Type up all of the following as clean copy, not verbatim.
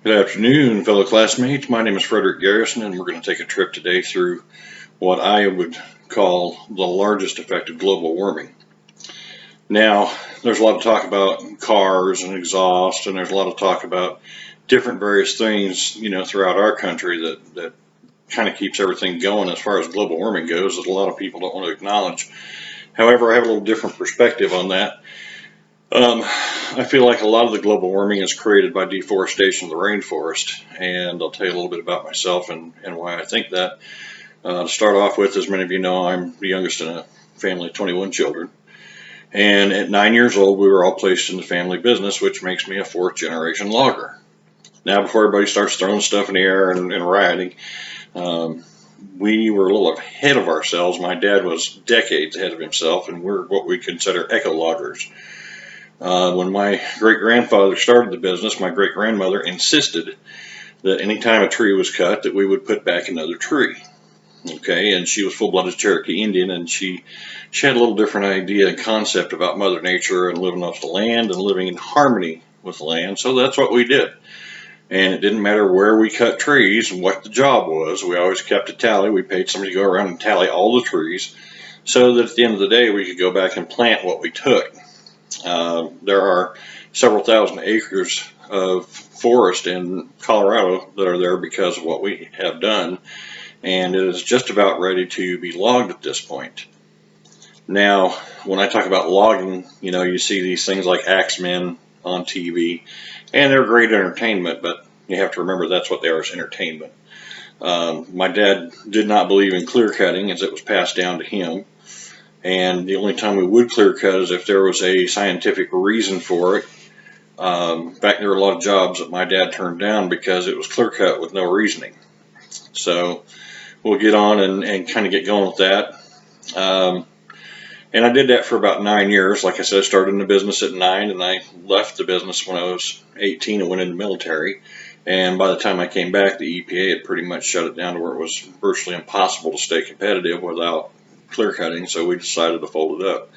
Good afternoon, fellow classmates. My name is Frederick Garrison, and we're going to take a trip today through what I would call the largest effect of global warming. Now, there's a lot of talk about cars and exhaust, and there's a lot of talk about different various things, throughout our country that kind of keeps everything going as far as global warming goes that a lot of people don't want to acknowledge. However, I have a little different perspective on that. I feel like a lot of the global warming is created by deforestation of the rainforest, and I'll tell you a little bit about myself and why I think that. To start off with, as many of you know, I'm the youngest in a family of 21 children, and at 9 years old, we were all placed in the family business, which makes me a fourth generation logger. Now, before everybody starts throwing stuff in the air and rioting, we were a little ahead of ourselves. My dad was decades ahead of himself, and we're what we consider eco-loggers. When my great-grandfather started the business, my great-grandmother insisted that anytime a tree was cut, that we would put back another tree. Okay, and she was full-blooded Cherokee Indian, and she had a little different idea and concept about Mother Nature and living off the land and living in harmony with the land, so that's what we did. And it didn't matter where we cut trees and what the job was. We always kept a tally. We paid somebody to go around and tally all the trees so that at the end of the day, we could go back and plant what we took. There are several thousand acres of forest in Colorado that are there because of what we have done, and it is just about ready to be logged at this point. Now, when I talk about logging, you see these things like Axemen on TV, and they're great entertainment, but you have to remember that's what they are, is entertainment. My dad did not believe in clear cutting as it was passed down to him. And the only time we would clear cut is if there was a scientific reason for it. In fact, there were a lot of jobs that my dad turned down because it was clear cut with no reasoning. So we'll get on and kind of get going with that. And I did that for about 9 years. Like I said, I started in the business at 9, and I left the business when I was 18 and went in the military. And by the time I came back, the EPA had pretty much shut it down to where it was virtually impossible to stay competitive without clear cutting, so we decided to fold it up.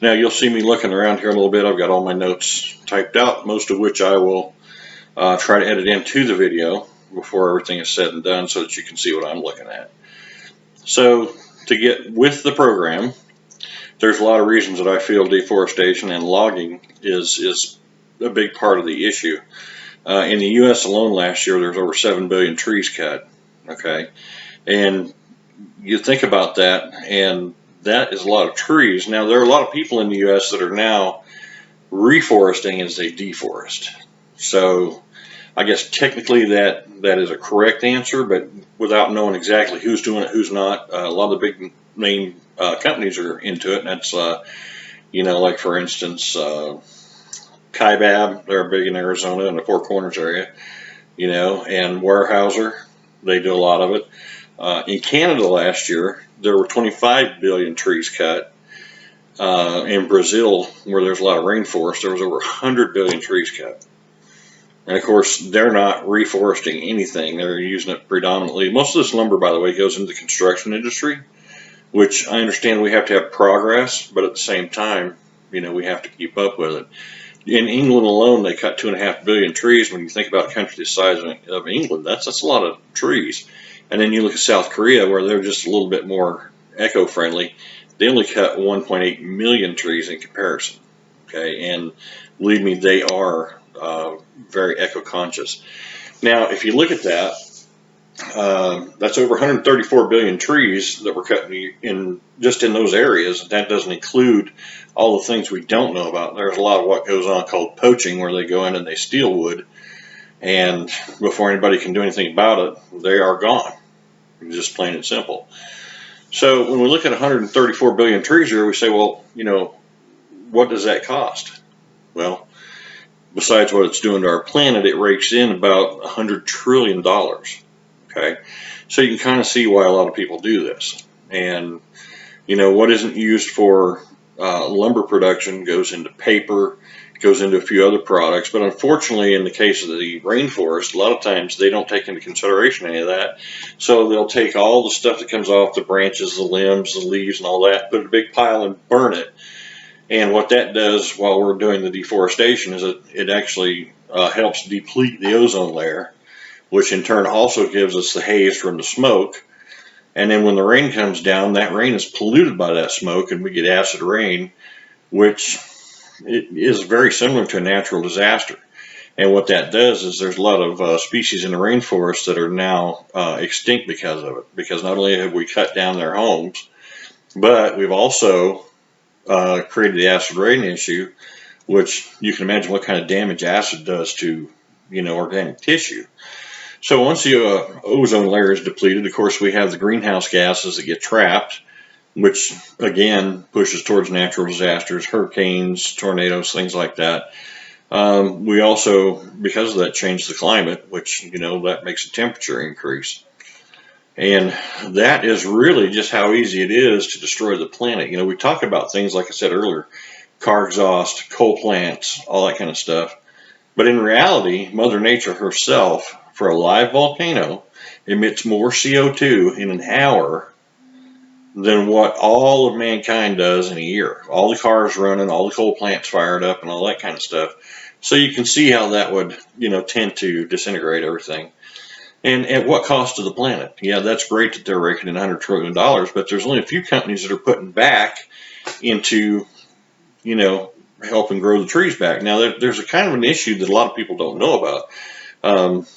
Now you'll see me looking around here a little bit. I've got all my notes typed out, most of which I will try to edit into the video before everything is said and done so that you can see what I'm looking at. So to get with the program, there's a lot of reasons that I feel deforestation and logging is a big part of the issue. In the U.S. alone last year, there's over 7 billion trees cut, okay? And you think about that, and that is a lot of trees. Now, there are a lot of people in the U.S. that are now reforesting as they deforest. So I guess technically that is a correct answer, but without knowing exactly who's doing it, who's not, a lot of the big name companies are into it, and that's, like for instance, Kaibab, they're big in Arizona in the Four Corners area, and Weyerhaeuser, they do a lot of it. In Canada last year, there were 25 billion trees cut. In Brazil, where there's a lot of rainforest, there was over 100 billion trees cut. And of course, they're not reforesting anything. They're using it predominantly. Most of this lumber, by the way, goes into the construction industry, which I understand we have to have progress, but at the same time, we have to keep up with it. In England alone, they cut 2.5 billion trees. When you think about a country the size of England, that's a lot of trees. And then you look at South Korea, where they're just a little bit more eco-friendly. They only cut 1.8 million trees in comparison. Okay, and believe me, they are very eco-conscious. Now, if you look at that, that's over 134 billion trees that were cut in just in those areas. That doesn't include all the things we don't know about. There's a lot of what goes on called poaching, where they go in and they steal wood, and before anybody can do anything about it, they are gone. Just plain and simple. So when we look at 134 billion trees here, we say, well, what does that cost? Well, besides what it's doing to our planet, it rakes in about $100 trillion. Okay, so you can kind of see why a lot of people do this. And what isn't used for lumber production goes into paper, goes into a few other products, but unfortunately in the case of the rainforest, a lot of times they don't take into consideration any of that. So they'll take all the stuff that comes off the branches, the limbs, the leaves and all that, put it in a big pile and burn it. And what that does while we're doing the deforestation is it actually helps deplete the ozone layer, which in turn also gives us the haze from the smoke. And then when the rain comes down, that rain is polluted by that smoke, and we get acid rain, which it is very similar to a natural disaster. And what that does is there's a lot of species in the rainforest that are now extinct because of it. Because not only have we cut down their homes, but we've also created the acid rain issue, which you can imagine what kind of damage acid does to, organic tissue. So once the ozone layer is depleted, of course, we have the greenhouse gases that get trapped, which again pushes towards natural disasters, hurricanes, tornadoes, things like that. We also, because of that, change the climate, which, that makes the temperature increase. And that is really just how easy it is to destroy the planet. We talk about things, like I said earlier, car exhaust, coal plants, all that kind of stuff. But in reality, Mother Nature herself, for a live volcano, emits more CO2 in an hour than what all of mankind does in a year. All the cars running, all the coal plants fired up, and all that kind of stuff. So you can see how that would, tend to disintegrate everything. And at what cost to the planet? Yeah, that's great that they're raking in $100 trillion, but there's only a few companies that are putting back into, helping grow the trees back. Now, there's a kind of an issue that a lot of people don't know about.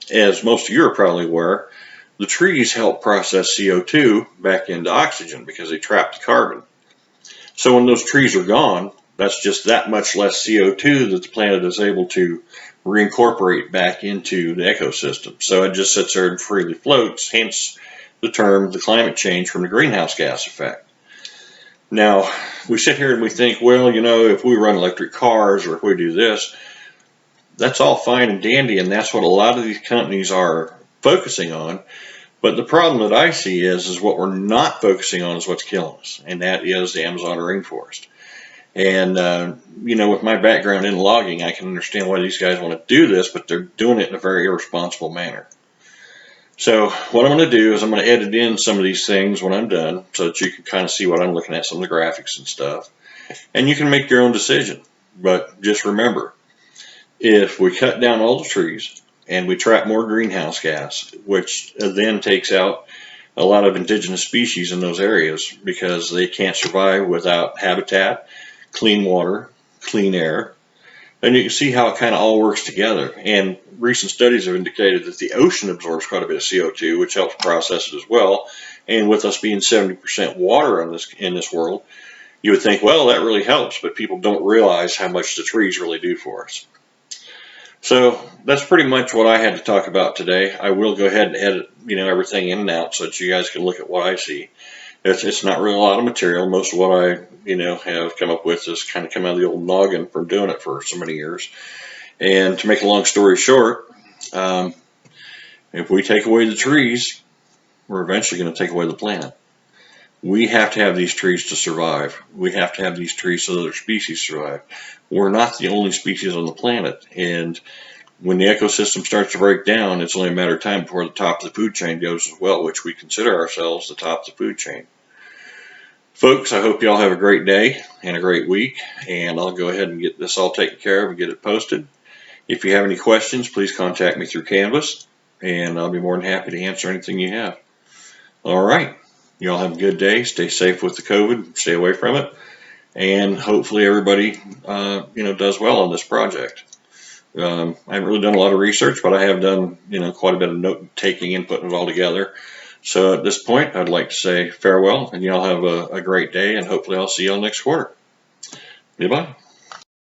As most of you are probably aware, the trees help process CO2 back into oxygen because they trap the carbon. So when those trees are gone, that's just that much less CO2 that the planet is able to reincorporate back into the ecosystem. So it just sits there and freely floats, hence the term the climate change from the greenhouse gas effect. Now, we sit here and we think, well, if we run electric cars or if we do this, that's all fine and dandy, and that's what a lot of these companies are focusing on. But the problem that I see is what we're not focusing on is what's killing us, and that is the Amazon rainforest. And, with my background in logging, I can understand why these guys want to do this, but they're doing it in a very irresponsible manner. So what I'm going to do is I'm going to edit in some of these things when I'm done so that you can kind of see what I'm looking at, some of the graphics and stuff. And you can make your own decision. But just remember, if we cut down all the trees and we trap more greenhouse gas, which then takes out a lot of indigenous species in those areas because they can't survive without habitat, clean water, clean air, and you can see how it kind of all works together. And recent studies have indicated that the ocean absorbs quite a bit of CO2, which helps process it as well. And with us being 70% water in this world, you would think, well, that really helps, but people don't realize how much the trees really do for us. So that's pretty much what I had to talk about today. I will go ahead and edit, everything in and out so that you guys can look at what I see. It's not really a lot of material. Most of what I, have come up with has kind of come out of the old noggin from doing it for so many years. And to make a long story short, if we take away the trees, we're eventually going to take away the planet. We have to have these trees to survive. We have to have these trees so that other species survive. We're not the only species on the planet. And when the ecosystem starts to break down, it's only a matter of time before the top of the food chain goes as well, which we consider ourselves the top of the food chain. Folks, I hope you all have a great day and a great week, and I'll go ahead and get this all taken care of and get it posted. If you have any questions, please contact me through Canvas, and I'll be more than happy to answer anything you have. All right. You all have a good day. Stay safe with the COVID. Stay away from it. And hopefully everybody, does well on this project. I haven't really done a lot of research, but I have done, quite a bit of note-taking and putting it all together. So at this point, I'd like to say farewell, and you all have a great day, and hopefully I'll see you all next quarter. Goodbye.